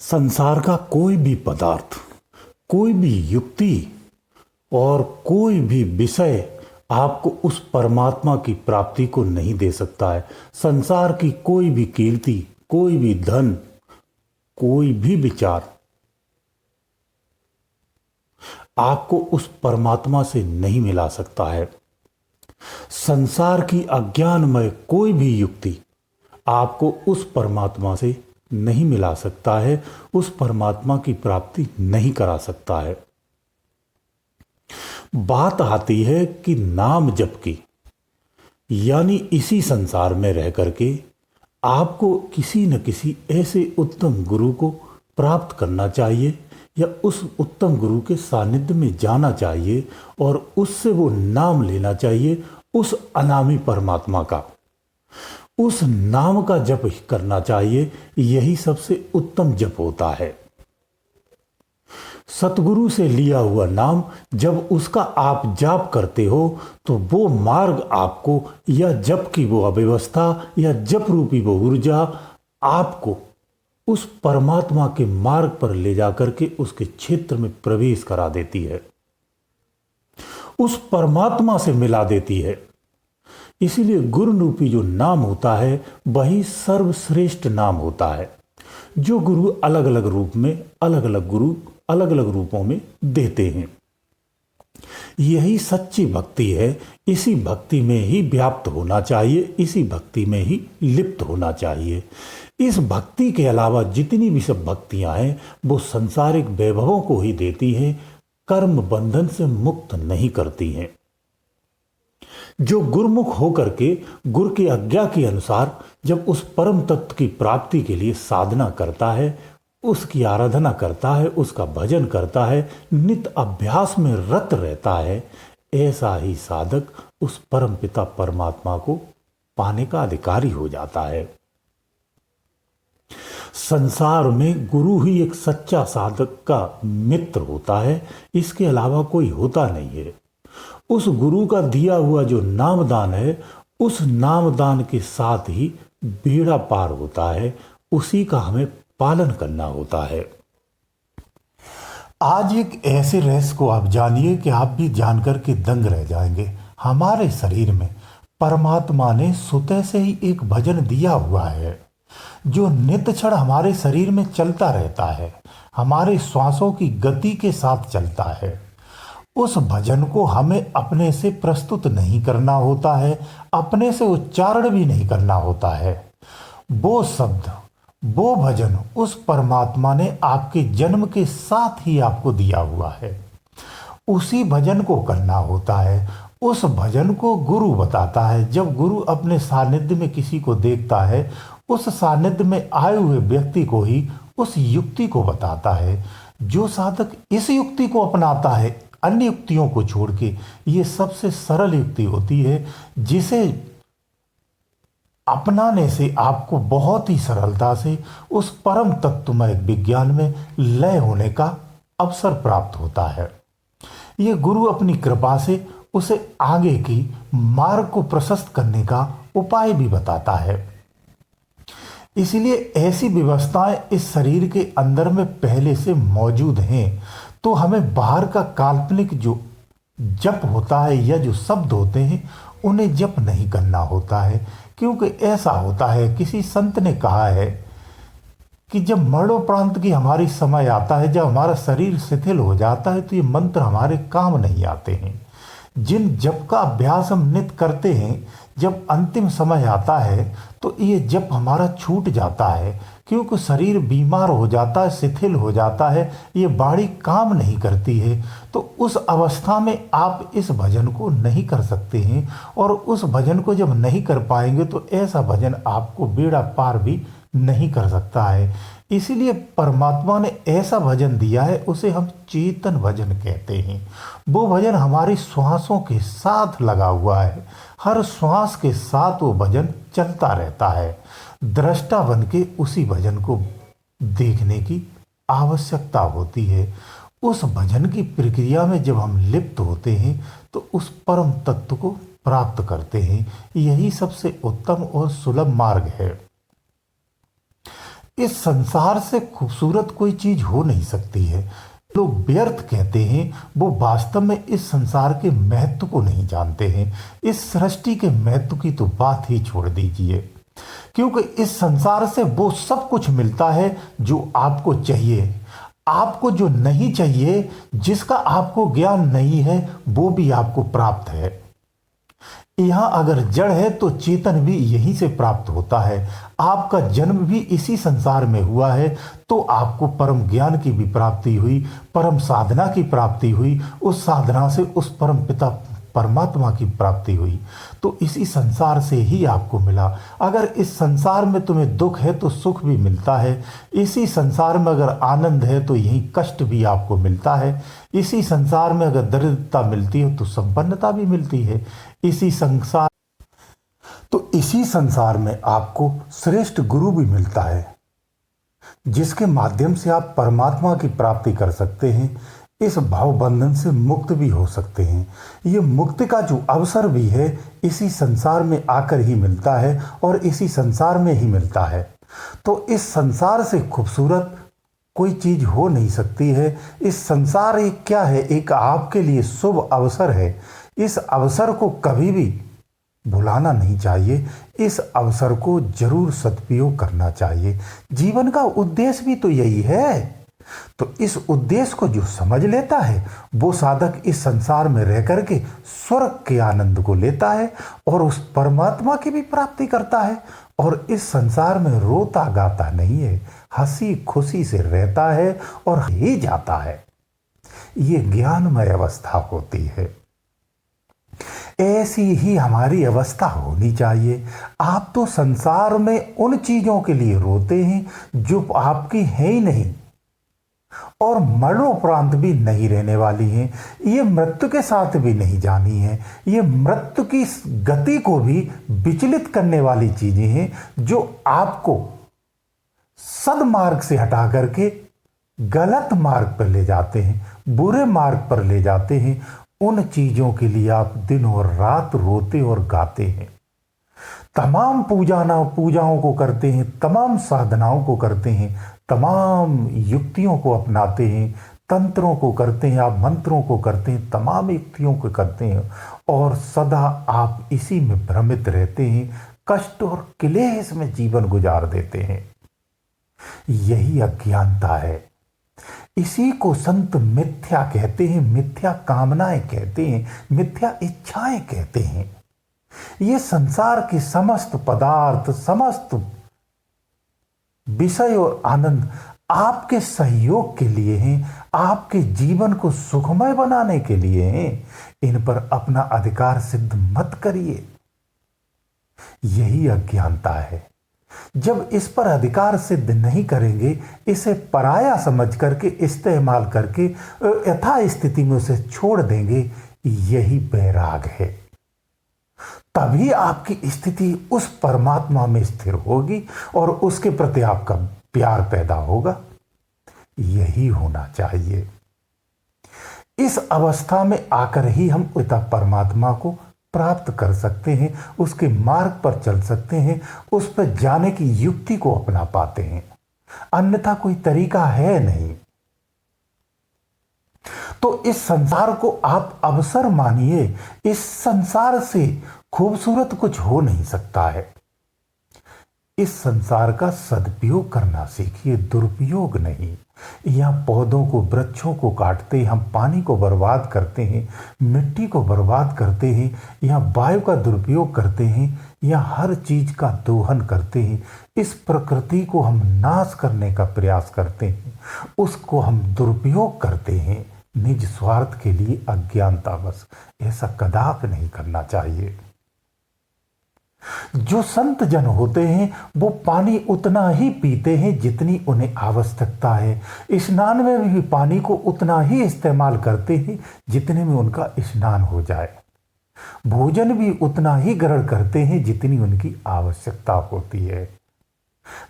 संसार का कोई भी पदार्थ, कोई भी युक्ति और कोई भी विषय आपको उस परमात्मा की प्राप्ति को नहीं दे सकता है। संसार की कोई भी कीर्ति, कोई भी धन, कोई भी विचार आपको उस परमात्मा से नहीं मिला सकता है। संसार की अज्ञानमय कोई भी युक्ति आपको उस परमात्मा से नहीं मिला सकता है, उस परमात्मा की प्राप्ति नहीं करा सकता है। बात आती है कि नाम जप की, यानी इसी संसार में रह करके आपको किसी न किसी ऐसे उत्तम गुरु को प्राप्त करना चाहिए या उस उत्तम गुरु के सानिध्य में जाना चाहिए और उससे वो नाम लेना चाहिए, उस अनामी परमात्मा का, उस नाम का जप करना चाहिए। यही सबसे उत्तम जप होता है। सतगुरु से लिया हुआ नाम जब उसका आप जाप करते हो तो वो मार्ग आपको, या जप की वो अव्यवस्था या जप रूपी वो ऊर्जा आपको उस परमात्मा के मार्ग पर ले जाकर के उसके क्षेत्र में प्रवेश करा देती है, उस परमात्मा से मिला देती है। इसीलिए गुरु रूपी जो नाम होता है वही सर्वश्रेष्ठ नाम होता है, जो गुरु अलग अलग रूप में, अलग अलग गुरु अलग अलग रूपों में देते हैं। यही सच्ची भक्ति है। इसी भक्ति में ही व्याप्त होना चाहिए, इसी भक्ति में ही लिप्त होना चाहिए। इस भक्ति के अलावा जितनी भी सब भक्तियां हैं वो सांसारिक वैभवों को ही देती हैं, कर्म बंधन से मुक्त नहीं करती हैं। जो गुरुमुख होकर के गुरु की आज्ञा के अनुसार जब उस परम तत्व की प्राप्ति के लिए साधना करता है, उसकी आराधना करता है, उसका भजन करता है, नित्य अभ्यास में रत रहता है, ऐसा ही साधक उस परम पिता परमात्मा को पाने का अधिकारी हो जाता है। संसार में गुरु ही एक सच्चा साधक का मित्र होता है, इसके अलावा कोई होता नहीं है। उस गुरु का दिया हुआ जो नामदान है, उस नामदान के साथ ही बेड़ा पार होता है, उसी का हमें पालन करना होता है। आज एक ऐसे रहस्य को आप जानिए कि आप भी जानकर के दंग रह जाएंगे। हमारे शरीर में परमात्मा ने स्वतः से ही एक भजन दिया हुआ है जो नित्य क्षण हमारे शरीर में चलता रहता है, हमारे श्वासों की गति के साथ चलता है। उस भजन को हमें अपने से प्रस्तुत नहीं करना होता है, अपने से उच्चारण भी नहीं करना होता है। वो शब्द, वो भजन उस परमात्मा ने आपके जन्म के साथ ही आपको दिया हुआ है। उसी भजन को करना होता है। उस भजन को गुरु बताता है। जब गुरु अपने सानिध्य में किसी को देखता है, उस सानिध्य में आए हुए व्यक्ति को ही उस युक्ति को बताता है। जो साधक इस युक्ति को अपनाता है, अन्य युक्तियों को छोड़ के, ये सबसे सरल युक्ति होती है जिसे अपनाने से आपको बहुत ही सरलता से उस परम तत्वमय विज्ञान में लय होने का अवसर प्राप्त होता है। ये गुरु अपनी कृपा से उसे आगे की मार्ग को प्रशस्त करने का उपाय भी बताता है। इसलिए ऐसी व्यवस्थाएं इस शरीर के अंदर में पहले से मौजूद हैं, तो हमें बाहर का काल्पनिक जो जप होता है या जो शब्द होते हैं उन्हें जप नहीं करना होता है। क्योंकि ऐसा होता है, किसी संत ने कहा है कि जब मरणोपरांत की हमारी समय आता है, जब हमारा शरीर शिथिल हो जाता है, तो ये मंत्र हमारे काम नहीं आते हैं। जिन जप का अभ्यास हम नित्य करते हैं, जब अंतिम समय आता है तो ये जप हमारा छूट जाता है, क्योंकि शरीर बीमार हो जाता है, शिथिल हो जाता है, ये बाड़ी काम नहीं करती है। तो उस अवस्था में आप इस भजन को नहीं कर सकते हैं, और उस भजन को जब नहीं कर पाएंगे तो ऐसा भजन आपको बेड़ा पार भी नहीं कर सकता है। इसीलिए परमात्मा ने ऐसा भजन दिया है, उसे हम चेतन भजन कहते हैं। वो भजन हमारी श्वासों के साथ लगा हुआ है, हर श्वास के साथ वो भजन चलता रहता है। दृष्टा बन के उसी भजन को देखने की आवश्यकता होती है। उस भजन की प्रक्रिया में जब हम लिप्त होते हैं तो उस परम तत्व को प्राप्त करते हैं। यही सबसे उत्तम और सुलभ मार्ग है। इस संसार से खूबसूरत कोई चीज हो नहीं सकती है। लोग व्यर्थ कहते हैं, वो वास्तव में इस संसार के महत्व को नहीं जानते हैं। इस सृष्टि के महत्व की तो बात ही छोड़ दीजिए, क्योंकि इस संसार से वो सब कुछ मिलता है जो आपको चाहिए। आपको जो नहीं चाहिए, जिसका आपको ज्ञान नहीं है, वो भी आपको प्राप्त है। यहां अगर जड़ है तो चेतन भी यहीं से प्राप्त होता है। आपका जन्म भी इसी संसार में हुआ है, तो आपको परम ज्ञान की भी प्राप्ति हुई, परम साधना की प्राप्ति हुई, उस साधना से उस परम पिता परमात्मा की प्राप्ति हुई, तो इसी संसार से ही आपको मिला। अगर इस संसार में तुम्हें दुख है तो सुख भी मिलता है, इसी संसार में अगर आनंद है तो यही कष्ट भी आपको मिलता है, इसी संसार में अगर दरिद्रता मिलती है तो संपन्नता भी मिलती है। इसी संसार में आपको श्रेष्ठ गुरु भी मिलता है, जिसके माध्यम से आप परमात्मा की प्राप्ति कर सकते हैं, इस भाव बंधन से मुक्त भी हो सकते हैं। ये मुक्ति का जो अवसर भी है, इसी संसार में आकर ही मिलता है और इसी संसार में ही मिलता है। तो इस संसार से खूबसूरत कोई चीज हो नहीं सकती है। इस संसार एक क्या है, एक आपके लिए शुभ अवसर है। इस अवसर को कभी भी भुलाना नहीं चाहिए, इस अवसर को जरूर सदुपयोग करना चाहिए। जीवन का उद्देश्य भी तो यही है। तो इस उद्देश्य को जो समझ लेता है, वो साधक इस संसार में रह करके स्वर्ग के आनंद को लेता है और उस परमात्मा की भी प्राप्ति करता है, और इस संसार में रोता गाता नहीं है, हंसी खुशी से रहता है और ही जाता है। ये ज्ञानमय अवस्था होती है। ऐसी ही हमारी अवस्था होनी चाहिए। आप तो संसार में उन चीजों के लिए रोते हैं जो आपकी है ही नहीं और मरणोपरांत भी नहीं रहने वाली हैं। ये मृत्यु के साथ भी नहीं जानी है। ये मृत्यु की गति को भी विचलित करने वाली चीजें हैं, जो आपको सदमार्ग से हटा करके गलत मार्ग पर ले जाते हैं, बुरे मार्ग पर ले जाते हैं। उन चीजों के लिए आप दिन और रात रोते और गाते हैं। तमाम पूजाओं को करते हैं, तमाम साधनाओं को करते हैं, तमाम युक्तियों को अपनाते हैं, तंत्रों को करते हैं, आप मंत्रों को करते हैं, तमाम युक्तियों को करते हैं, और सदा आप इसी में भ्रमित रहते हैं, कष्ट और क्लेश में जीवन गुजार देते हैं। यही अज्ञानता है। इसी को संत मिथ्या कहते हैं, मिथ्या कामनाएं कहते हैं, मिथ्या इच्छाएं कहते हैं। ये संसार के समस्त पदार्थ, समस्त विषय और आनंद आपके सहयोग के लिए हैं, आपके जीवन को सुखमय बनाने के लिए हैं। इन पर अपना अधिकार सिद्ध मत करिए। यही अज्ञानता है। जब इस पर अधिकार सिद्ध नहीं करेंगे, इसे पराया समझ करके, इस्तेमाल करके यथा स्थिति में उसे छोड़ देंगे, यही बैराग है। तभी आपकी स्थिति उस परमात्मा में स्थिर होगी और उसके प्रति आपका प्यार पैदा होगा। यही होना चाहिए। इस अवस्था में आकर ही हम पिता परमात्मा को प्राप्त कर सकते हैं, उसके मार्ग पर चल सकते हैं, उस पर जाने की युक्ति को अपना पाते हैं। अन्यथा कोई तरीका है नहीं। तो इस संसार को आप अवसर मानिए। इस संसार से खूबसूरत कुछ हो नहीं सकता है। इस संसार का सदुपयोग करना सीखिए, दुरुपयोग नहीं। यहाँ पौधों को, वृक्षों को काटते हैं, हम पानी को बर्बाद करते हैं, मिट्टी को बर्बाद करते हैं, यहाँ वायु का दुरुपयोग करते हैं, यहाँ हर चीज का दोहन करते हैं। इस प्रकृति को हम नाश करने का प्रयास करते हैं, उसको हम दुरुपयोग करते हैं निज स्वार्थ के लिए, अज्ञानतावश। ऐसा कदापि नहीं करना चाहिए। जो संत जन होते हैं वो पानी उतना ही पीते हैं जितनी उन्हें आवश्यकता है। स्नान में भी पानी को उतना ही इस्तेमाल करते हैं जितने में उनका स्नान हो जाए। भोजन भी उतना ही ग्रहण करते हैं जितनी उनकी आवश्यकता होती है।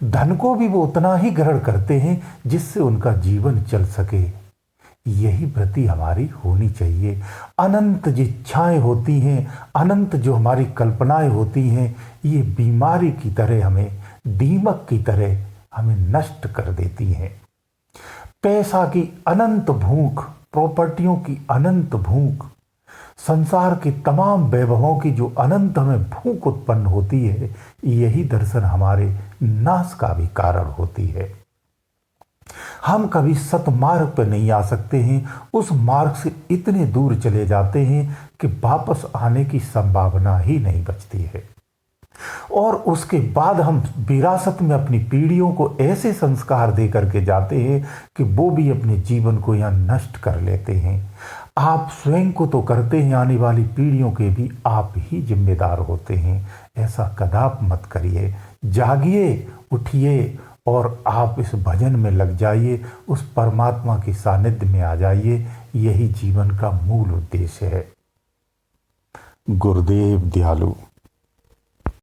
धन को भी वो उतना ही ग्रहण करते हैं जिससे उनका जीवन चल सके। यही वृत्ति हमारी होनी चाहिए। अनंत जो इच्छाएं होती हैं, अनंत जो हमारी कल्पनाएं होती हैं, ये बीमारी की तरह हमें, दीमक की तरह हमें नष्ट कर देती हैं। पैसा की अनंत भूख, प्रॉपर्टियों की अनंत भूख, संसार के तमाम वैभवों की जो अनंत हमें भूख उत्पन्न होती है, यही दर्शन हमारे नाश का भी कारण होती है। हम कभी सतमार्ग पर नहीं आ सकते हैं, उस मार्ग से इतने दूर चले जाते हैं कि वापस आने की संभावना ही नहीं बचती है। और उसके बाद हम विरासत में अपनी पीढ़ियों को ऐसे संस्कार दे करके जाते हैं कि वो भी अपने जीवन को यहाँ नष्ट कर लेते हैं। आप स्वयं को तो करते हैं, आने वाली पीढ़ियों के भी आप ही जिम्मेदार होते हैं। ऐसा कदाप मत करिए। जागिए, उठिए और आप इस भजन में लग जाइए, उस परमात्मा की सानिध्य में आ जाइए। यही जीवन का मूल उद्देश्य है। गुरुदेव दयालु।